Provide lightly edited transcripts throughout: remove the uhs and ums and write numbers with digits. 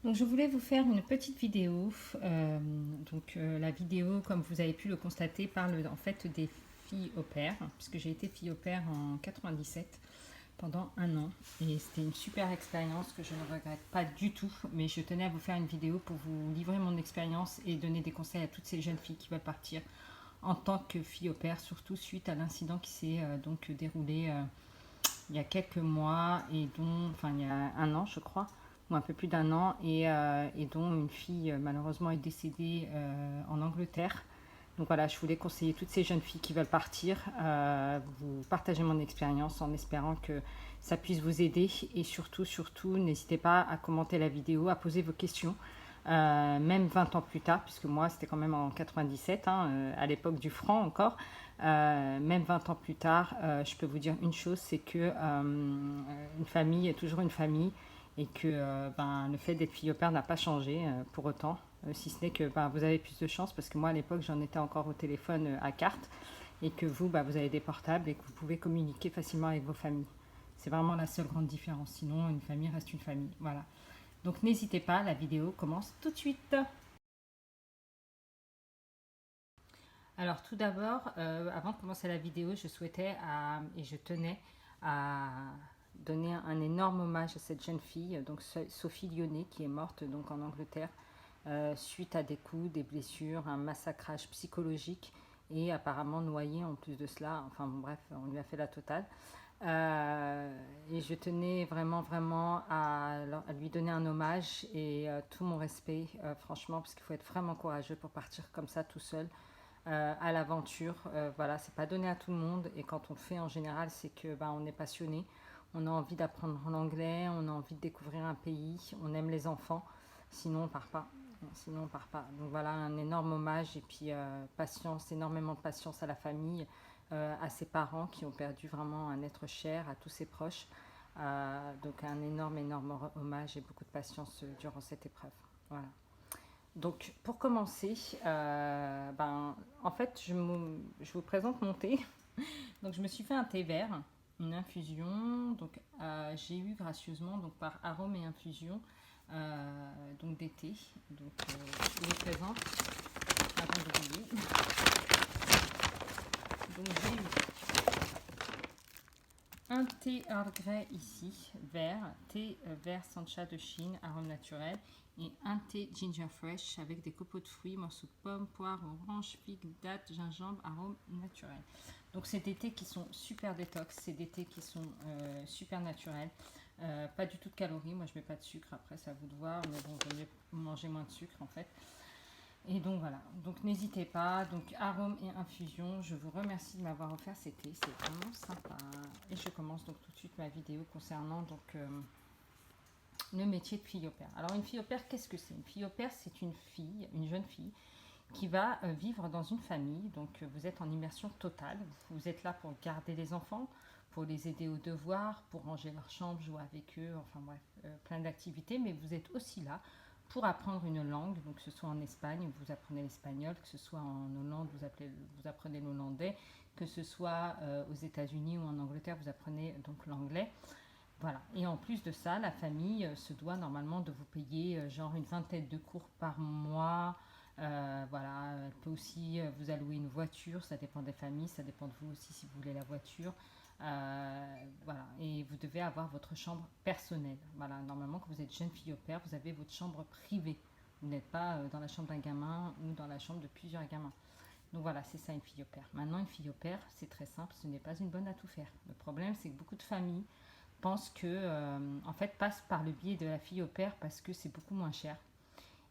Donc je voulais vous faire une petite vidéo. La vidéo, comme vous avez pu le constater, parle en fait des filles au pair, puisque j'ai été fille au pair en 97 pendant un an. Et c'était une super expérience que je ne regrette pas du tout. Mais je tenais à vous faire une vidéo pour vous livrer mon expérience et donner des conseils à toutes ces jeunes filles qui veulent partir en tant que fille au pair, surtout suite à l'incident qui s'est donc déroulé il y a quelques mois et enfin il y a un an je crois, ou un peu plus d'un an, et dont une fille malheureusement est décédée en Angleterre. Donc voilà, je voulais conseiller toutes ces jeunes filles qui veulent partir, vous partager mon expérience en espérant que ça puisse vous aider. Et surtout, n'hésitez pas à commenter la vidéo, à poser vos questions, même 20 ans plus tard, puisque moi c'était quand même en 97, à l'époque du franc encore. Même 20 ans plus tard, je peux vous dire une chose, c'est que une famille est toujours une famille, et que le fait d'être fille au père n'a pas changé pour autant, si ce n'est que vous avez plus de chance, parce que moi à l'époque j'en étais encore au téléphone à carte, et que vous, vous avez des portables et que vous pouvez communiquer facilement avec vos familles. C'est vraiment la seule grande différence, sinon une famille reste une famille. Voilà. Donc n'hésitez pas, la vidéo commence tout de suite. Alors tout d'abord, avant de commencer la vidéo, et je tenais à donner un énorme hommage à cette jeune fille, donc Sophie Lyonnais, qui est morte donc en Angleterre suite à des coups, des blessures, un massacrage psychologique, et apparemment noyée en plus de cela. Enfin bon, bref, on lui a fait la totale. Et je tenais vraiment à lui donner un hommage et tout mon respect, franchement, parce qu'il faut être vraiment courageux pour partir comme ça tout seul à l'aventure. Voilà, c'est pas donné à tout le monde, et quand on le fait en général, c'est que on est passionné, on a envie d'apprendre l'anglais, on a envie de découvrir un pays, on aime les enfants, sinon on part pas. Sinon on part pas. Donc voilà, un énorme hommage, et puis patience, énormément de patience à la famille, à ses parents qui ont perdu vraiment un être cher, à tous ses proches. Donc un énorme hommage et beaucoup de patience durant cette épreuve. Voilà. Donc, pour commencer, en fait, je vous présente mon thé. Donc, je me suis fait un thé vert, une infusion. Donc, j'ai eu gracieusement, donc par arôme et infusion, donc des thés. Donc, je vous les présente avant d'oublier. Donc, j'ai eu un thé Earl Grey ici, vert, thé vert Sancha de Chine, arôme naturel, et un thé Ginger Fresh avec des copeaux de fruits, morceaux de pommes, poires, oranges, figues, dattes, gingembre, arôme naturel. Donc c'est des thés qui sont super détox, c'est des thés qui sont super naturels, pas du tout de calories. Moi je mets pas de sucre, après c'est à vous de voir, mais bon, je vais manger moins de sucre en fait. Et donc voilà, donc n'hésitez pas, donc arôme et infusion, je vous remercie de m'avoir offert ces thés, c'est vraiment sympa. Et je commence donc tout de suite ma vidéo concernant le métier de fille au pair. Alors une fille au pair, qu'est-ce que c'est? Une fille au pair, c'est une fille, une jeune fille qui va vivre dans une famille. Donc vous êtes en immersion totale, vous êtes là pour garder les enfants, pour les aider aux devoirs, pour ranger leur chambre, jouer avec eux, enfin bref, plein d'activités, mais vous êtes aussi là pour apprendre une langue. Donc que ce soit en Espagne, vous apprenez l'espagnol, que ce soit en Hollande, vous apprenez l'hollandais, que ce soit aux États-Unis ou en Angleterre, vous apprenez donc l'anglais. Voilà. Et en plus de ça, la famille se doit normalement de vous payer genre une vingtaine de cours par mois. Voilà, elle peut aussi vous allouer une voiture, ça dépend des familles, ça dépend de vous aussi si vous voulez la voiture. Voilà, et vous devez avoir votre chambre personnelle. Voilà, normalement quand vous êtes jeune fille au père, vous avez votre chambre privée. Vous n'êtes pas dans la chambre d'un gamin ou dans la chambre de plusieurs gamins. Donc voilà, c'est ça une fille au père. Maintenant, une fille au père, c'est très simple, ce n'est pas une bonne à tout faire. Le problème, c'est que beaucoup de familles pensent que, en fait, passent par le biais de la fille au père parce que c'est beaucoup moins cher,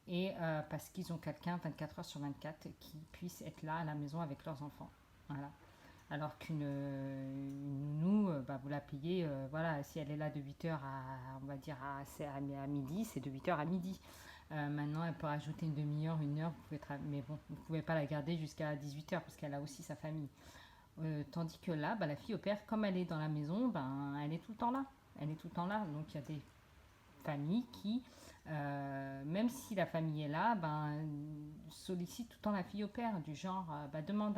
et parce qu'ils ont quelqu'un 24 heures sur 24 qui puisse être là à la maison avec leurs enfants. Voilà. Alors qu'une nounou, vous la payez, voilà, si elle est là de 8 heures à, on va dire, à midi, c'est de 8 heures à midi. Maintenant, elle peut rajouter une demi-heure, une heure, mais bon, vous ne pouvez pas la garder jusqu'à 18 heures parce qu'elle a aussi sa famille. Tandis que là, la fille au père, comme elle est dans la maison, elle est tout le temps là. Elle est tout le temps là. Donc il y a des familles qui, même si la famille est là, sollicitent tout le temps la fille au père, du genre, demande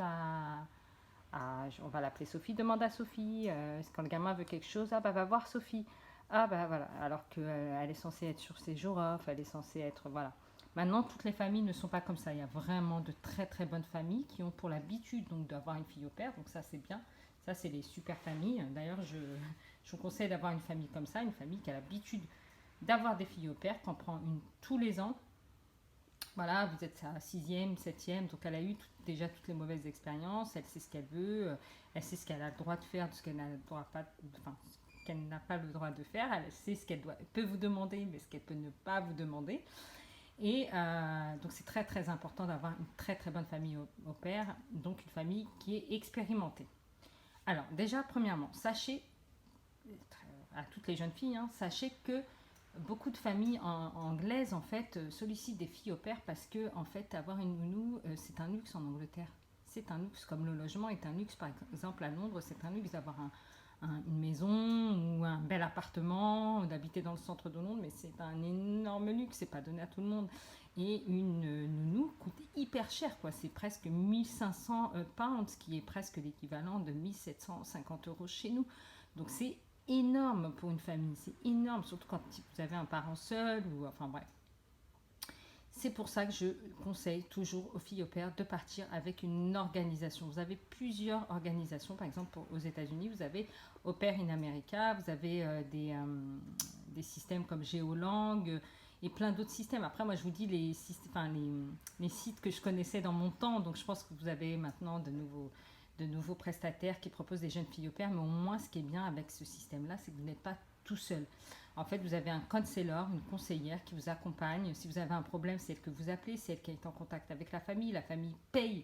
on va l'appeler Sophie, demande à Sophie, quand le gamin veut quelque chose, va voir Sophie. Ah bah voilà, alors qu'elle est censée être sur ses jours off, elle est censée être... Voilà. Maintenant, toutes les familles ne sont pas comme ça. Il y a vraiment de très très bonnes familles qui ont pour l'habitude donc d'avoir une fille au père. Donc ça c'est bien. Ça c'est les super familles. D'ailleurs, je vous conseille d'avoir une famille comme ça, une famille qui a l'habitude d'avoir des filles au père, qu'on prend une tous les ans. Voilà, vous êtes à sixième, septième, donc elle a eu déjà toutes les mauvaises expériences, elle sait ce qu'elle veut, elle sait ce qu'elle a le droit de faire, ce qu'elle n'a le droit pas, enfin, ce qu'elle n'a pas le droit de faire, elle sait ce qu'elle peut vous demander, mais ce qu'elle peut ne pas vous demander. Et donc c'est très très important d'avoir une très très bonne famille au père, donc une famille qui est expérimentée. Alors déjà, premièrement, sachez, à toutes les jeunes filles, hein, sachez que beaucoup de familles anglaises en fait sollicitent des filles au père parce que en fait avoir une nounou c'est un luxe en Angleterre. C'est un luxe comme le logement est un luxe par exemple à Londres, c'est un luxe d'avoir une maison ou un bel appartement, d'habiter dans le centre de Londres, mais c'est un énorme luxe, c'est pas donné à tout le monde. Et une nounou coûte hyper cher, quoi. C'est presque 1500 pounds, ce qui est presque l'équivalent de 1750 € chez nous. Donc c'est énorme pour une famille, c'est énorme, surtout quand vous avez un parent seul ou enfin bref. C'est pour ça que je conseille toujours aux filles au père de partir avec une organisation. Vous avez plusieurs organisations, par exemple aux États-Unis, vous avez Au Pair in America, vous avez des systèmes comme Géolang et plein d'autres systèmes. Après, moi je vous dis les sites que je connaissais dans mon temps, donc je pense que vous avez maintenant de nouveaux prestataires qui proposent des jeunes filles au père, mais au moins ce qui est bien avec ce système-là, c'est que vous n'êtes pas tout seul. En fait, vous avez un counselor, une conseillère qui vous accompagne. Si vous avez un problème, c'est elle que vous appelez, c'est elle qui est en contact avec la famille. La famille paye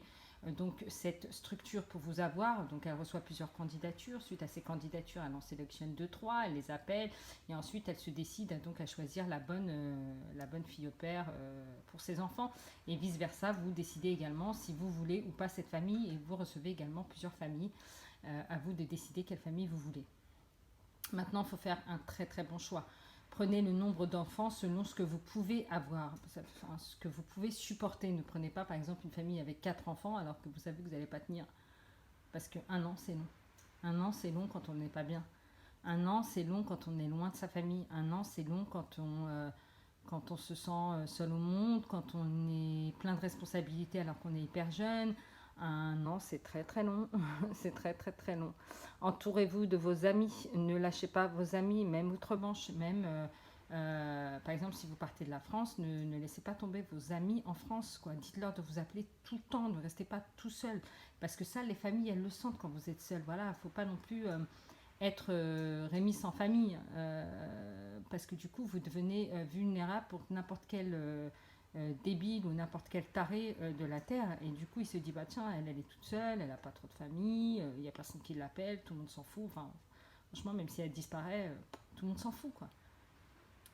donc cette structure pour vous avoir. Donc elle reçoit plusieurs candidatures. Suite à ces candidatures, elle en sélectionne deux, trois, elle les appelle et ensuite elle se décide donc à choisir la bonne fille au père pour ses enfants. Et vice-versa, vous décidez également si vous voulez ou pas cette famille et vous recevez également plusieurs familles. À vous de décider quelle famille vous voulez. Maintenant, il faut faire un très très bon choix. Prenez le nombre d'enfants selon ce que vous pouvez avoir, enfin, ce que vous pouvez supporter. Ne prenez pas par exemple une famille avec 4 enfants alors que vous savez que vous n'allez pas tenir. Parce qu'un an c'est long. Un an c'est long quand on n'est pas bien. Un an c'est long quand on est loin de sa famille. Un an c'est long quand on se sent seul au monde, quand on est plein de responsabilités alors qu'on est hyper jeune. Un an, c'est très très long. C'est très très très long. Entourez-vous de vos amis. Ne lâchez pas vos amis, même outre-Manche. Même, par exemple, si vous partez de la France, ne laissez pas tomber vos amis en France, quoi. Dites-leur de vous appeler tout le temps. Ne restez pas tout seul. Parce que ça, les familles, elles le sentent quand vous êtes seul. Voilà, il ne faut pas non plus être Rémi sans famille, parce que du coup vous devenez vulnérable pour n'importe quel débile ou n'importe quel taré de la terre, et du coup il se dit bah tiens, elle est toute seule, elle n'a pas trop de famille, il n'y a personne qui l'appelle, tout le monde s'en fout, enfin franchement même si elle disparaît, tout le monde s'en fout quoi.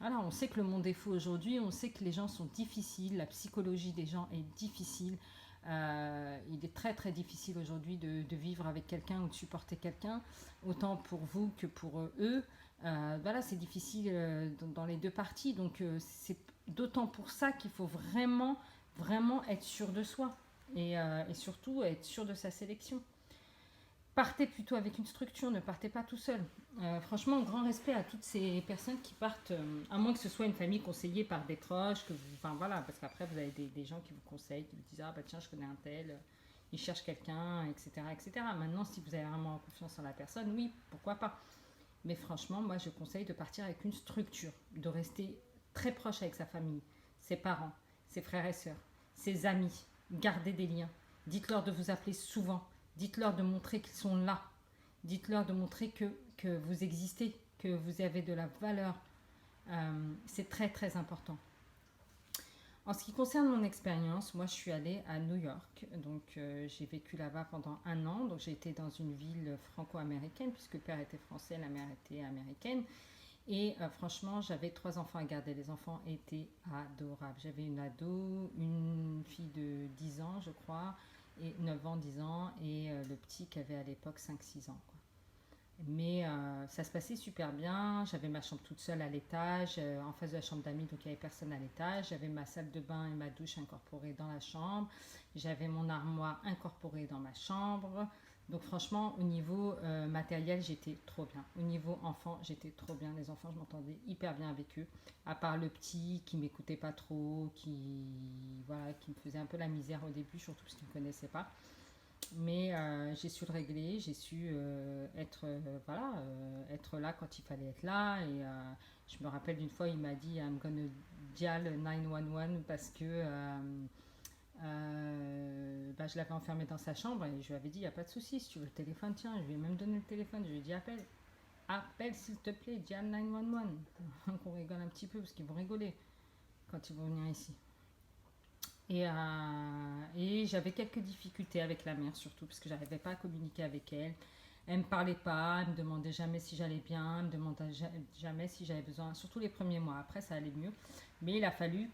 Voilà, on sait que le monde est fou aujourd'hui, on sait que les gens sont difficiles, la psychologie des gens est difficile. Il est très très difficile aujourd'hui de vivre avec quelqu'un ou de supporter quelqu'un, autant pour vous que pour eux. Voilà, c'est difficile dans les deux parties, donc c'est d'autant pour ça qu'il faut vraiment vraiment être sûr de soi et surtout être sûr de sa sélection. Partez plutôt avec une structure, ne partez pas tout seul. Franchement, grand respect à toutes ces personnes qui partent, à moins que ce soit une famille conseillée par des proches, enfin voilà, parce qu'après vous avez des gens qui vous conseillent, qui vous disent ah bah tiens je connais un tel, il cherche quelqu'un, etc., etc. Maintenant, si vous avez vraiment confiance en la personne, oui, pourquoi pas. Mais franchement, moi je conseille de partir avec une structure, de rester très proche avec sa famille, ses parents, ses frères et sœurs, ses amis. Gardez des liens. Dites-leur de vous appeler souvent. Dites-leur de montrer qu'ils sont là. Dites-leur de montrer que vous existez, que vous avez de la valeur. C'est très très important. En ce qui concerne mon expérience, moi je suis allée à New York, donc j'ai vécu là-bas pendant un an, donc j'ai été dans une ville franco-américaine, puisque le père était français, la mère était américaine, et franchement j'avais 3 enfants à garder, les enfants étaient adorables. J'avais une ado, une fille de 10 ans je crois, et 9 ans, 10 ans, et le petit qui avait à l'époque 5-6 ans, quoi. Mais ça se passait super bien. J'avais ma chambre toute seule à l'étage, en face de la chambre d'amis, donc il n'y avait personne à l'étage. J'avais ma salle de bain et ma douche incorporées dans la chambre. J'avais mon armoire incorporée dans ma chambre. Donc franchement, au niveau matériel, j'étais trop bien. Au niveau enfant, j'étais trop bien. Les enfants, je m'entendais hyper bien avec eux. À part le petit qui m'écoutait pas trop, voilà, qui me faisait un peu la misère au début, surtout parce qu'il ne me connaissait pas. Mais j'ai su le régler, j'ai su voilà, être là quand il fallait être là. Et je me rappelle d'une fois, il m'a dit I'm gonna dial 911 parce que bah, je l'avais enfermé dans sa chambre et je lui avais dit il n'y a pas de souci, si tu veux le téléphone, tiens, je lui ai même donné le téléphone. Je lui ai dit appelle s'il te plaît, dial 911. Qu'on rigole un petit peu parce qu'ils vont rigoler quand ils vont venir ici. Et j'avais quelques difficultés avec la mère, surtout parce que j'arrivais pas à communiquer avec elle. Elle me parlait pas, elle me demandait jamais si j'allais bien, elle me demandait jamais si j'avais besoin, surtout les premiers mois. Après, ça allait mieux. Mais il a fallu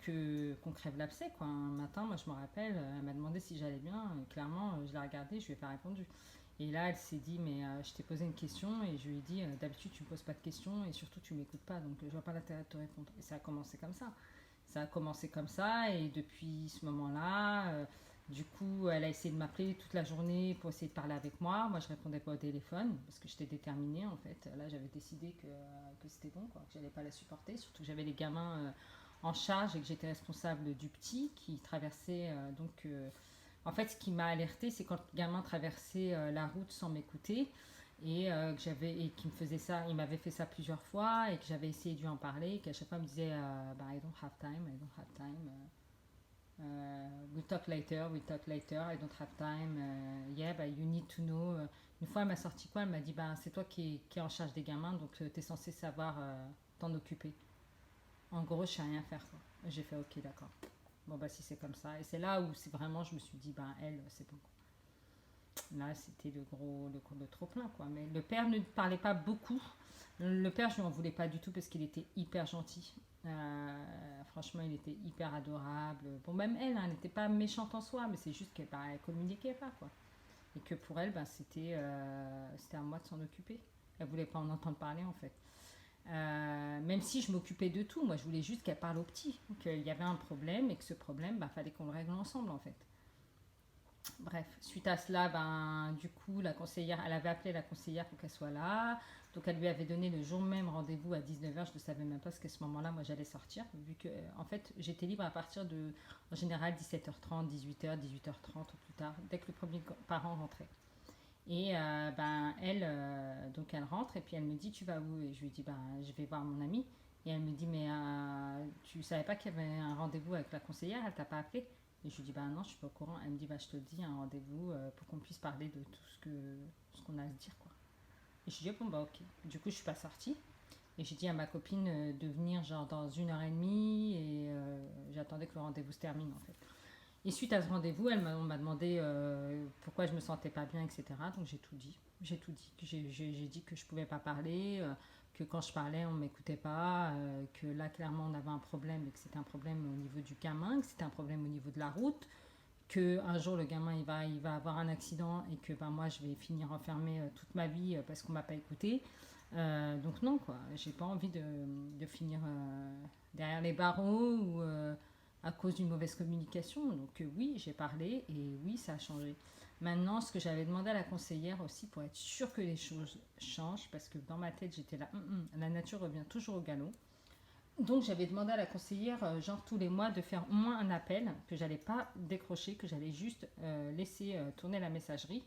qu'on crève l'abcès, quoi. Un matin, moi, je me rappelle, elle m'a demandé si j'allais bien. Et clairement, je l'ai regardée, je lui ai pas répondu. Et là, elle s'est dit, mais je t'ai posé une question et je lui ai dit, d'habitude, tu me poses pas de questions et surtout, tu m'écoutes pas, donc je vois pas l'intérêt de te répondre. Et ça a commencé comme ça. Ça a commencé comme ça et depuis ce moment-là, du coup, elle a essayé de m'appeler toute la journée pour essayer de parler avec moi. Moi, je répondais pas au téléphone parce que j'étais déterminée en fait. Là, j'avais décidé que c'était bon, quoi, que j'allais pas la supporter. Surtout que j'avais les gamins en charge et que j'étais responsable du petit qui traversait. En fait, ce qui m'a alertée, c'est quand le gamin traversait la route sans m'écouter et qui me faisait ça, il m'avait fait ça plusieurs fois et que j'avais essayé de lui en parler, et qu'à chaque fois il me disait bah, I don't have time, I don't have time, we'll talk later, I don't have time, yeah, but you need to know. Une fois elle m'a sorti quoi, elle m'a dit bah, c'est toi qui est en charge des gamins, donc tu es censé savoir t'en occuper. En gros, je sais rien faire, quoi. J'ai fait ok, d'accord. Bon bah si c'est comme ça, et c'est là où c'est vraiment je me suis dit bah elle c'est bon. Là, c'était le trop plein, quoi. Mais le père ne parlait pas beaucoup. Le père, je lui en voulais pas du tout parce qu'il était hyper gentil. Franchement, il était hyper adorable. Bon, même elle, hein, elle n'était pas méchante en soi, mais c'est juste qu'elle ne communiquait pas, quoi. Et que pour elle, ben, c'était à moi de s'en occuper. Elle voulait pas en entendre parler, en fait. Même si je m'occupais de tout, moi, je voulais juste qu'elle parle au petit. Qu'il y avait un problème et que ce problème, ben, fallait qu'on le règle ensemble, en fait. Bref, suite à cela, ben, du coup, la conseillère, elle avait appelé la conseillère pour qu'elle soit là. Donc, elle lui avait donné le jour même rendez-vous à 19h. Je ne savais même pas parce qu'à ce moment-là, moi, j'allais sortir. Vu que, en fait, j'étais libre à partir de, en général, 17h30, 18h, 18h30 ou plus tard, dès que le premier parent rentrait. Et ben, donc, elle rentre et puis elle me dit, tu vas où? Et je lui dis, ben, je vais voir mon amie. Et elle me dit, mais tu savais pas qu'il y avait un rendez-vous avec la conseillère? Elle t'a pas appelé? Et je lui dis, bah non, je suis pas au courant. Elle me dit, bah je te le dis, un rendez-vous pour qu'on puisse parler de tout ce qu'on a à se dire, quoi. Et je lui dis, bon, bah ok. Du coup, je suis pas sortie. Et j'ai dit à ma copine de venir genre dans 1h30 et j'attendais que le rendez-vous se termine, en fait. Et suite à ce rendez-vous, on m'a demandé pourquoi je me sentais pas bien, etc. Donc j'ai tout dit. J'ai tout dit. J'ai dit que je pouvais pas parler, que quand je parlais, on m'écoutait pas, que là, clairement, on avait un problème et que c'était un problème au niveau du gamin, que c'était un problème au niveau de la route, que un jour, le gamin, il va avoir un accident et que ben, moi, je vais finir enfermée toute ma vie parce qu'on m'a pas écouté. Donc non, quoi. J'ai pas envie de finir derrière les barreaux ou à cause d'une mauvaise communication. Donc oui, j'ai parlé et oui, ça a changé. Maintenant, ce que j'avais demandé à la conseillère aussi pour être sûre que les choses changent, parce que dans ma tête, j'étais là, la nature revient toujours au galop. Donc j'avais demandé à la conseillère, genre tous les mois, de faire au moins un appel, que j'allais pas décrocher, que j'allais juste laisser tourner la messagerie.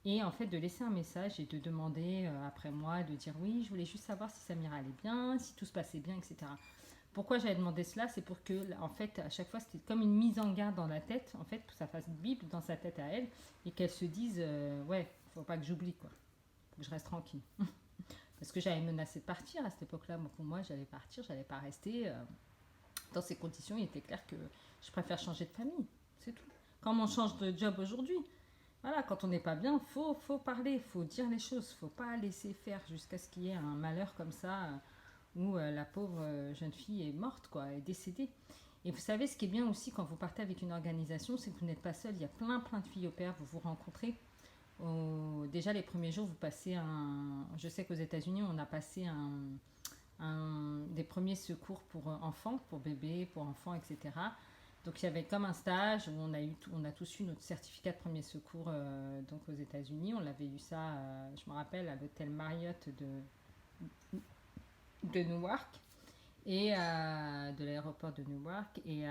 Et en fait, de laisser un message et de demander après moi, de dire oui, je voulais juste savoir si Samira allait bien, si tout se passait bien, etc. Pourquoi j'avais demandé cela? C'est pour que, en fait, à chaque fois, c'était comme une mise en garde dans la tête, en fait, que ça fasse Bible dans sa tête à elle, et qu'elle se dise, ouais, faut pas que j'oublie, quoi. Faut que je reste tranquille. Parce que j'avais menacé de partir à cette époque-là. Moi, pour moi, j'allais partir, j'allais pas rester. Dans ces conditions, il était clair que je préfère changer de famille. C'est tout. Comme on change de job aujourd'hui, voilà, quand on n'est pas bien, faut parler, faut dire les choses, faut pas laisser faire jusqu'à ce qu'il y ait un malheur comme ça où la pauvre jeune fille est morte, quoi, est décédée. Et vous savez, ce qui est bien aussi quand vous partez avec une organisation, c'est que vous n'êtes pas seul. Il y a plein de filles au pair, vous vous rencontrez. Déjà, les premiers jours, vous passez un. Je sais qu'aux États-Unis, on a passé des premiers secours pour enfants, pour bébés, pour enfants, etc. Donc il y avait comme un stage où on a tous eu notre certificat de premier secours donc aux États-Unis. On l'avait eu ça, je me rappelle, à l'hôtel Marriott de Newark et de l'aéroport de Newark. Et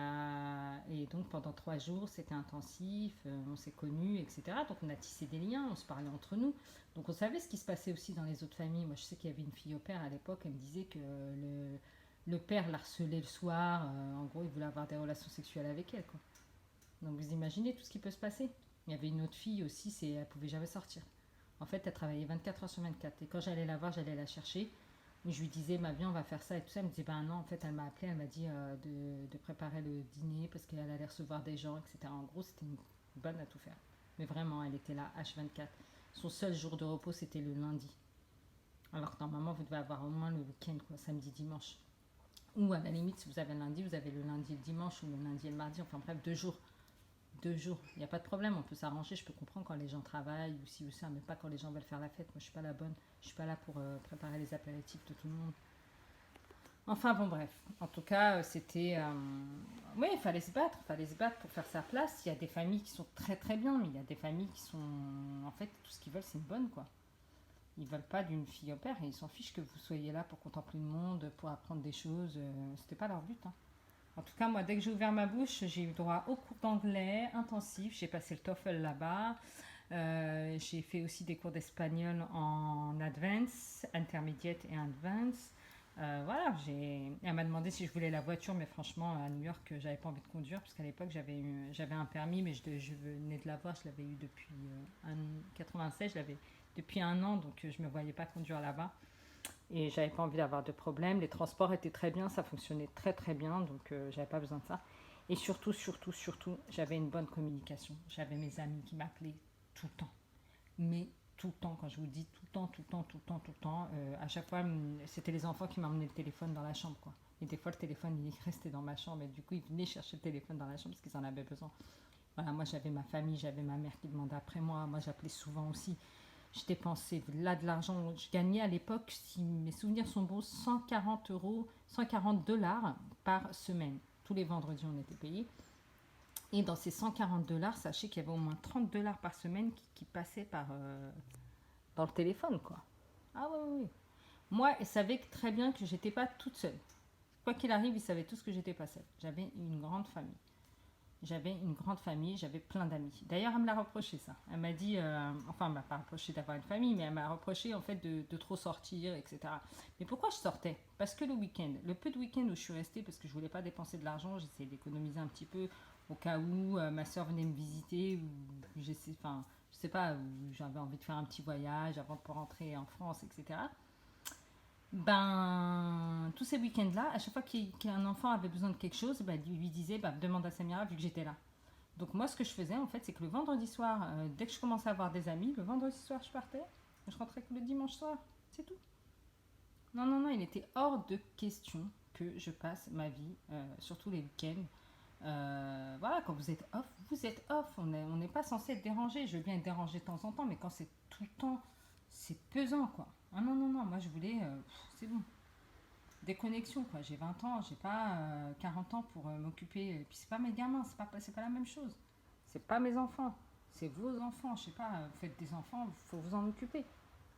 donc pendant 3 jours, c'était intensif, on s'est connus, etc. Donc on a tissé des liens, on se parlait entre nous. Donc on savait ce qui se passait aussi dans les autres familles. Moi je sais qu'il y avait une fille au père à l'époque, elle me disait que le père l'harcelait le soir. En gros, il voulait avoir des relations sexuelles avec elle, quoi. Donc vous imaginez tout ce qui peut se passer. Il y avait une autre fille aussi, elle pouvait jamais sortir. En fait, elle travaillait 24 heures sur 24. Et quand j'allais la voir, j'allais la chercher. Je lui disais, ma bien, on va faire ça et tout ça. Elle me disait, ben non, en fait, elle m'a appelé, elle m'a dit de préparer le dîner parce qu'elle allait recevoir des gens, etc. En gros, c'était une bonne à tout faire. Mais vraiment, elle était là, H24. Son seul jour de repos, c'était le lundi. Alors que normalement, vous devez avoir au moins le week-end, quoi, samedi, dimanche. Ou à la limite, si vous avez le lundi, vous avez le lundi et le dimanche, ou le lundi et le mardi, enfin bref, 2 jours. 2 jours, il n'y a pas de problème, on peut s'arranger. Je peux comprendre quand les gens travaillent ou ci ou ça, mais pas quand les gens veulent faire la fête. Moi, je suis pas la bonne. Je suis pas là pour préparer les apéritifs de tout le monde. Enfin bon, bref. En tout cas, c'était. Oui, il fallait se battre. Il fallait se battre pour faire sa place. Il y a des familles qui sont très très bien, mais il y a des familles qui sont. En fait, tout ce qu'ils veulent, c'est une bonne, quoi. Ils veulent pas d'une fille au père et ils s'en fichent que vous soyez là pour contempler le monde, pour apprendre des choses. C'était pas leur but, hein. En tout cas, moi, dès que j'ai ouvert ma bouche, j'ai eu droit au cours d'anglais intensif. J'ai passé le TOEFL là-bas. J'ai fait aussi des cours d'espagnol en advance, intermediate et advance. Voilà, elle m'a demandé si je voulais la voiture, mais franchement, à New York, j'avais pas envie de conduire, parce qu'à l'époque, j'avais un permis, mais je venais de l'avoir, je l'avais eu depuis 96, je l'avais depuis un an, donc je me voyais pas conduire là-bas. Et j'avais pas envie d'avoir de problème. Les transports étaient très bien, ça fonctionnait très très bien, donc j'avais pas besoin de ça. Et surtout, surtout, surtout, j'avais une bonne communication. J'avais mes amis qui m'appelaient tout le temps. Mais tout le temps, quand je vous dis tout le temps, tout le temps, tout le temps, tout le temps, à chaque fois, c'était les enfants qui m'emmenaient le téléphone dans la chambre, quoi. Et des fois, le téléphone, il restait dans ma chambre, et du coup, ils venaient chercher le téléphone dans la chambre parce qu'ils en avaient besoin. Voilà, moi, j'avais ma famille, j'avais ma mère qui demandait après moi. Moi, j'appelais souvent aussi. Je dépensais là de l'argent. Je gagnais à l'époque, si mes souvenirs sont bons, 140 euros, 140 dollars par semaine. Tous les vendredis, on était payés. Et dans ces 140 dollars, sachez qu'il y avait au moins 30 dollars par semaine qui passaient dans le téléphone, quoi. Ah oui, oui, oui. Moi, ils savaient très bien que j'étais pas toute seule. Quoi qu'il arrive, ils savaient tous que j'étais pas seule. J'avais une grande famille. J'avais une grande famille, j'avais plein d'amis. D'ailleurs, elle me l'a reproché ça. Elle m'a dit, enfin, elle m'a pas reproché d'avoir une famille, mais elle m'a reproché en fait de trop sortir, etc. Mais pourquoi je sortais? Parce que le week-end, le peu de week-end où je suis restée, parce que je voulais pas dépenser de l'argent, j'essayais d'économiser un petit peu au cas où ma soeur venait me visiter, ou enfin, je sais pas, où j'avais envie de faire un petit voyage avant de rentrer en France, etc. Ben, tous ces week-ends-là, à chaque fois qu'un enfant avait besoin de quelque chose, ben, il lui disait, ben, demande à Samira vu que j'étais là. Donc moi, ce que je faisais, en fait, c'est que le vendredi soir, dès que je commençais à avoir des amis, le vendredi soir, je partais. Je rentrais que le dimanche soir. C'est tout. Non, non, non, il était hors de question que je passe ma vie, surtout les week-ends. Voilà, quand vous êtes off, vous êtes off. On n'est pas censé être dérangé. Je veux bien être dérangé de temps en temps, mais quand c'est tout le temps, c'est pesant, quoi. Ah non, non, non, moi je voulais, c'est bon. Déconnexion, quoi. J'ai 20 ans, j'ai pas 40 ans pour m'occuper. Et puis c'est pas mes gamins, c'est pas la même chose. C'est pas mes enfants, c'est vos enfants. Je sais pas, vous faites des enfants, il faut vous en occuper.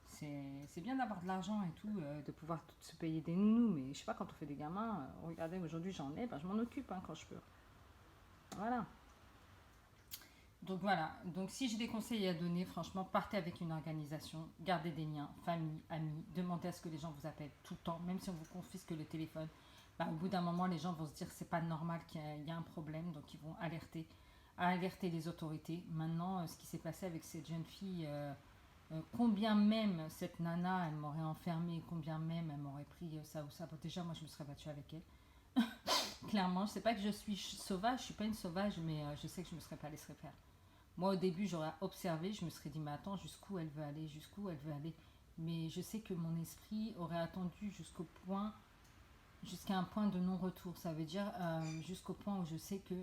C'est bien d'avoir de l'argent et tout, de pouvoir se payer des nounous, mais je sais pas, quand on fait des gamins, regardez, aujourd'hui j'en ai, ben, je m'en occupe quand je peux. Voilà. Donc voilà, donc si j'ai des conseils à donner, franchement, partez avec une organisation, gardez des liens, famille, amis, demandez à ce que les gens vous appellent tout le temps, même si on vous confisque le téléphone. Bah, au bout d'un moment, les gens vont se dire que c'est pas normal qu'il y a un problème, donc ils vont alerter les autorités. Maintenant, ce qui s'est passé avec cette jeune fille, combien même cette nana, elle m'aurait enfermée, combien même elle m'aurait pris ça ou ça. Bon, déjà, moi, je me serais battue avec elle. Clairement, je sais pas que je suis sauvage, je suis pas une sauvage, mais je sais que je me serais pas laissé faire. Moi, au début, j'aurais observé, je me serais dit, mais attends, jusqu'où elle veut aller, jusqu'où elle veut aller. Mais je sais que mon esprit aurait attendu jusqu'à un point de non-retour. Ça veut dire jusqu'au point où je sais que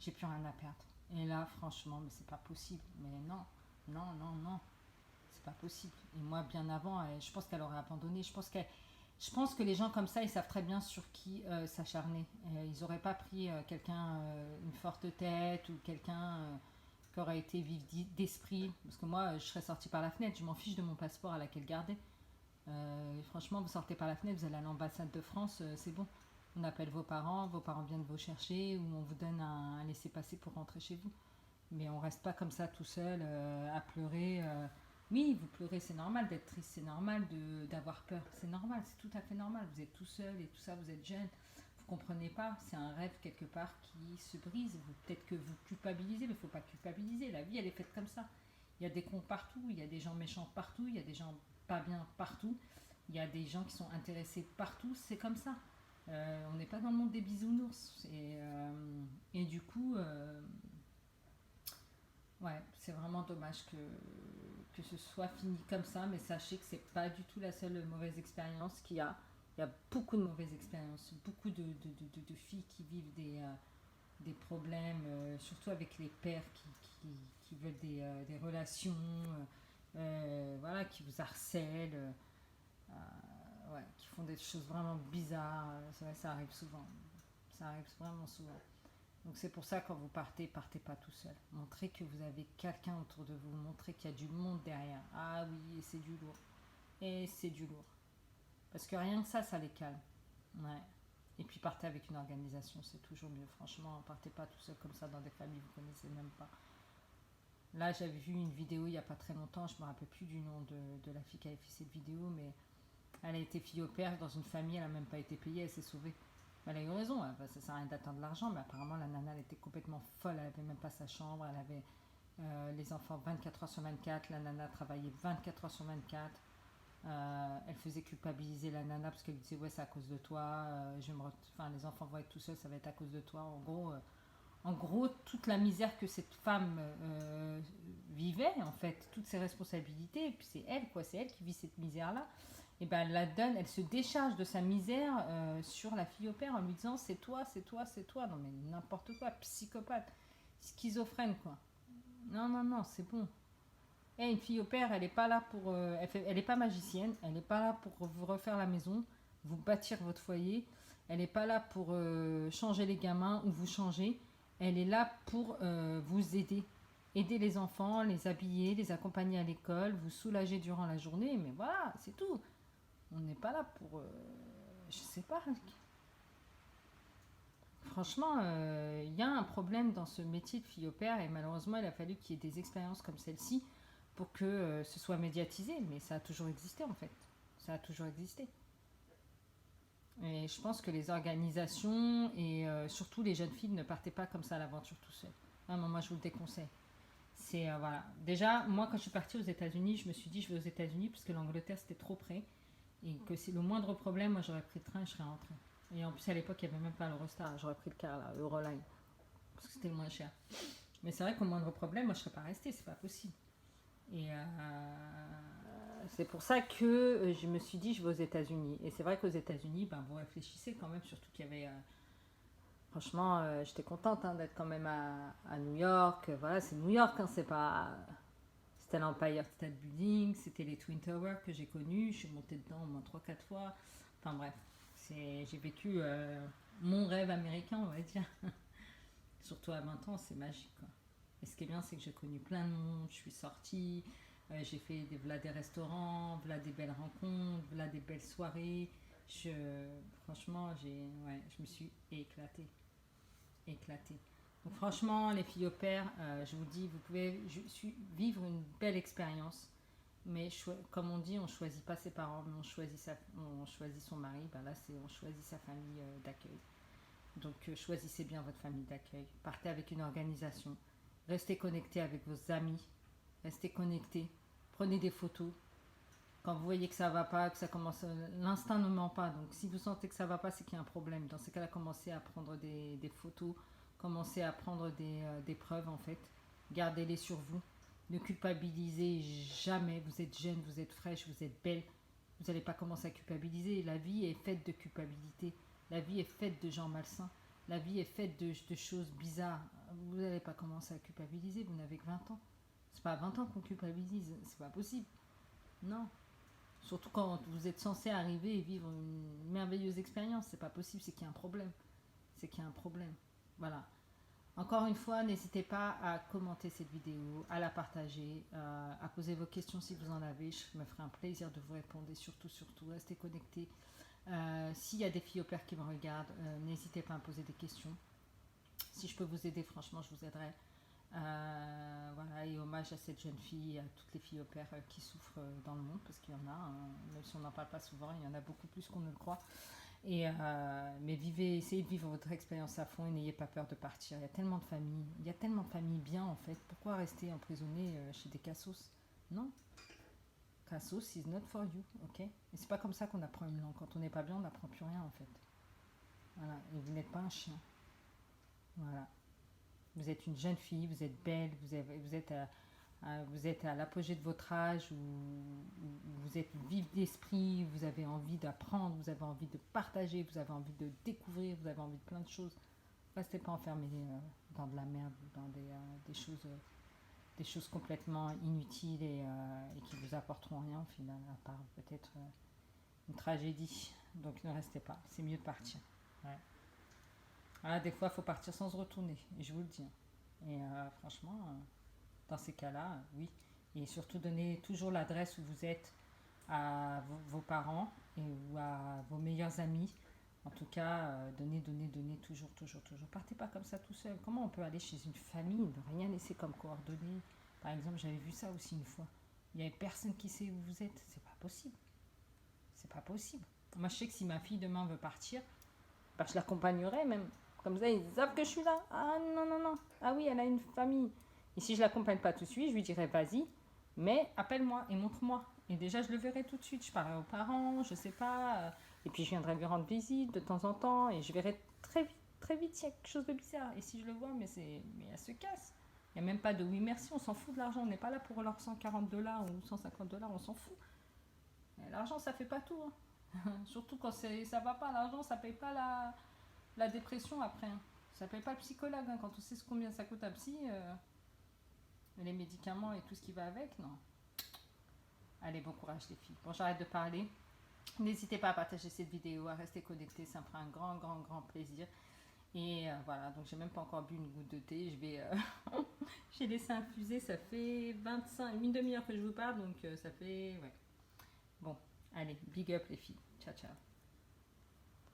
j'ai plus rien à perdre. Et là, franchement, mais c'est pas possible. Mais non, non, non, non, c'est pas possible. Et moi, bien avant, je pense qu'elle aurait abandonné. Je pense que les gens comme ça, ils savent très bien sur qui s'acharner. Ils n'auraient pas pris quelqu'un, une forte tête ou quelqu'un qui aurait été vif d'esprit. Parce que moi, je serais sortie par la fenêtre. Je m'en fiche de mon passeport à laquelle garder. Franchement, vous sortez par la fenêtre, vous allez à l'ambassade de France, c'est bon. On appelle vos parents viennent vous chercher ou on vous donne un laissez-passer pour rentrer chez vous. Mais on reste pas comme ça tout seul à pleurer. Oui, vous pleurez, c'est normal d'être triste, c'est normal d'avoir peur, c'est normal, c'est tout à fait normal. Vous êtes tout seul et tout ça, vous êtes jeune, vous comprenez pas, c'est un rêve quelque part qui se brise. Peut-être que vous culpabilisez, mais il faut pas culpabiliser. La vie, elle est faite comme ça. Il y a des cons partout, il y a des gens méchants partout, il y a des gens pas bien partout, il y a des gens qui sont intéressés partout, c'est comme ça. On n'est pas dans le monde des bisounours. Et du coup, ouais, c'est vraiment dommage que ce soit fini comme ça, mais sachez que c'est pas du tout la seule mauvaise expérience qu'il y a. Il y a beaucoup de mauvaises expériences, beaucoup de filles qui vivent des problèmes, surtout avec les pères qui veulent des relations, voilà, qui vous harcèlent, ouais, qui font des choses vraiment bizarres. C'est vrai, ça arrive souvent. Ça arrive vraiment souvent. Donc c'est pour ça quand vous partez, partez pas tout seul. Montrez que vous avez quelqu'un autour de vous, montrez qu'il y a du monde derrière. Ah oui, et c'est du lourd. Et c'est du lourd. Parce que rien que ça les calme. Ouais. Et puis partez avec une organisation, c'est toujours mieux. Franchement, partez pas tout seul comme ça dans des familles que vous connaissez même pas. Là, j'avais vu une vidéo il n'y a pas très longtemps, je me rappelle plus du nom de la fille qui avait fait cette vidéo, mais elle a été fille au père dans une famille, elle a même pas été payée, elle s'est sauvée. Elle a eu raison, hein, ça sert à rien d'attendre de l'argent, mais apparemment la nana elle était complètement folle, elle avait même pas sa chambre, elle avait les enfants 24 heures sur 24, la nana travaillait 24 heures sur 24. Elle faisait culpabiliser la nana parce qu'elle lui disait ouais c'est à cause de toi, enfin, les enfants vont être tout seuls, ça va être à cause de toi. En gros toute la misère que cette femme vivait en fait, toutes ses responsabilités, et puis c'est elle quoi, c'est elle qui vit cette misère là. Et ben elle la donne, elle se décharge de sa misère sur la fille au père en lui disant c'est toi, c'est toi, c'est toi. Non mais n'importe quoi, psychopathe, schizophrène quoi. Non non non, c'est bon. Et une fille au père, elle est pas là pour, elle est pas magicienne, elle n'est pas là pour vous refaire la maison, vous bâtir votre foyer. Elle n'est pas là pour changer les gamins ou vous changer. Elle est là pour vous aider. Aider les enfants, les habiller, les accompagner à l'école, vous soulager durant la journée. Mais voilà, c'est tout. On n'est pas là pour... je sais pas. Franchement, il y a un problème dans ce métier de fille au père et malheureusement, il a fallu qu'il y ait des expériences comme celle-ci pour que ce soit médiatisé. Mais ça a toujours existé en fait. Ça a toujours existé. Et je pense que les organisations et surtout les jeunes filles ne partaient pas comme ça à l'aventure tout seul. Vraiment, moi je vous le déconseille. C'est voilà. Déjà, moi quand je suis partie aux États-Unis, je me suis dit je vais aux États-Unis parce que l'Angleterre c'était trop près et que c'est le moindre problème, moi j'aurais pris le train et je serais rentrée. Et en plus à l'époque il n'y avait même pas l'Eurostar, j'aurais pris le car là, Euroline, parce que c'était le moins cher. Mais c'est vrai qu'au moindre problème, moi je serais pas restée, c'est pas possible. Et c'est pour ça que je me suis dit je vais aux États-Unis. Et c'est vrai qu'aux États-Unis, ben, vous réfléchissez quand même, surtout qu'il y avait. Franchement, j'étais contente hein, d'être quand même à New York. Voilà, c'est New York, hein, c'est pas. C'était l'Empire State Building, c'était les Twin Towers que j'ai connus. Je suis montée dedans au moins 3-4 fois. Enfin bref, j'ai vécu mon rêve américain, on va dire. Surtout à 20 ans, c'est magique. Quoi. Et ce qui est bien, c'est que j'ai connu plein de monde, je suis sortie, j'ai fait des restaurants, des belles rencontres, des belles soirées. Je, franchement, ouais, je me suis éclatée. Éclatée. Donc franchement, les filles au père, je vous dis, vous pouvez vivre une belle expérience. Mais comme on dit, on ne choisit pas ses parents, mais on choisit son mari. Ben là, on choisit sa famille d'accueil. Donc choisissez bien votre famille d'accueil. Partez avec une organisation. Restez connecté avec vos amis. Restez connecté. Prenez des photos. Quand vous voyez que ça ne va pas, que ça commence... L'instinct ne ment pas. Donc si vous sentez que ça ne va pas, c'est qu'il y a un problème. Dans ces cas-là, commencez à prendre des photos. Commencez à prendre des preuves en fait. Gardez-les sur vous. Ne culpabilisez jamais. Vous êtes jeune, vous êtes fraîche, vous êtes belle. Vous n'allez pas commencer à culpabiliser. La vie est faite de culpabilité. La vie est faite de gens malsains. La vie est faite de choses bizarres. Vous n'allez pas commencer à culpabiliser. Vous n'avez que 20 ans. C'est pas à 20 ans qu'on culpabilise. C'est pas possible. Non. Surtout quand vous êtes censé arriver et vivre une merveilleuse expérience. C'est pas possible, c'est qu'il y a un problème. C'est qu'il y a un problème. Voilà. Encore une fois, n'hésitez pas à commenter cette vidéo, à la partager, à poser vos questions si vous en avez. Je me ferai un plaisir de vous répondre et surtout, surtout, restez connectés. S'il y a des filles au pair qui me regardent, n'hésitez pas à me poser des questions. Si je peux vous aider, franchement, je vous aiderai. Voilà, et hommage à cette jeune fille, à toutes les filles au pair qui souffrent dans le monde, parce qu'il y en a, hein, même si on n'en parle pas souvent, il y en a beaucoup plus qu'on ne le croit. Mais essayez de vivre votre expérience à fond et n'ayez pas peur de partir. Il y a tellement de familles, bien en fait. Pourquoi rester emprisonné chez des cassos? Non, cassos is not for you, ok? Et c'est pas comme ça qu'on apprend une langue. Quand on n'est pas bien, on n'apprend plus rien en fait. Voilà, et vous n'êtes pas un chien. Voilà. Vous êtes une jeune fille, vous êtes belle, vous êtes à l'apogée de votre âge, vous êtes vive d'esprit, vous avez envie d'apprendre, vous avez envie de partager, vous avez envie de découvrir, vous avez envie de plein de choses. Restez pas enfermé dans de la merde, dans des choses complètement inutiles et qui vous apporteront rien au final, à part peut-être une tragédie. Donc ne restez pas, c'est mieux de partir. Ouais. Ah, des fois, il faut partir sans se retourner, et je vous le dis. Et franchement, dans ces cas-là, oui. Et surtout, donnez toujours l'adresse où vous êtes à vos parents ou à vos meilleurs amis. En tout cas, donnez toujours, toujours, toujours. Partez pas comme ça tout seul. Comment on peut aller chez une famille, ne rien laisser comme coordonnées? Par exemple, j'avais vu ça aussi une fois. Il n'y avait personne qui sait où vous êtes. C'est pas possible. C'est pas possible. Moi, je sais que si ma fille demain veut partir, bah, je l'accompagnerai même. Comme ça, ils savent que je suis là. Ah non, non, non. Ah oui, elle a une famille. Et si je ne l'accompagne pas tout de suite, je lui dirai vas-y, mais appelle-moi et montre-moi. Et déjà, je le verrai tout de suite. Je parlerai aux parents, je sais pas. Et puis, je viendrai lui rendre visite de temps en temps. Et je verrai très vite s'il y a quelque chose de bizarre. Et si je le vois, mais elle se casse. Il n'y a même pas de oui, merci, on s'en fout de l'argent. On n'est pas là pour leurs $140 ou $150, on s'en fout. L'argent, ça fait pas tout. Hein. Surtout quand ça va pas, l'argent, ça paye pas la dépression après. Hein. Ça paye pas le psychologue. Hein. Quand on sait combien ça coûte à psy, les médicaments et tout ce qui va avec, non. Allez, bon courage les filles. Bon, j'arrête de parler. N'hésitez pas à partager cette vidéo, à rester connecté, ça me fera un grand, grand, grand plaisir. Et voilà, donc j'ai même pas encore bu une goutte de thé. J'ai laissé infuser, ça fait une demi-heure que je vous parle, donc ça fait, ouais. Bon, allez, big up les filles. Ciao, ciao.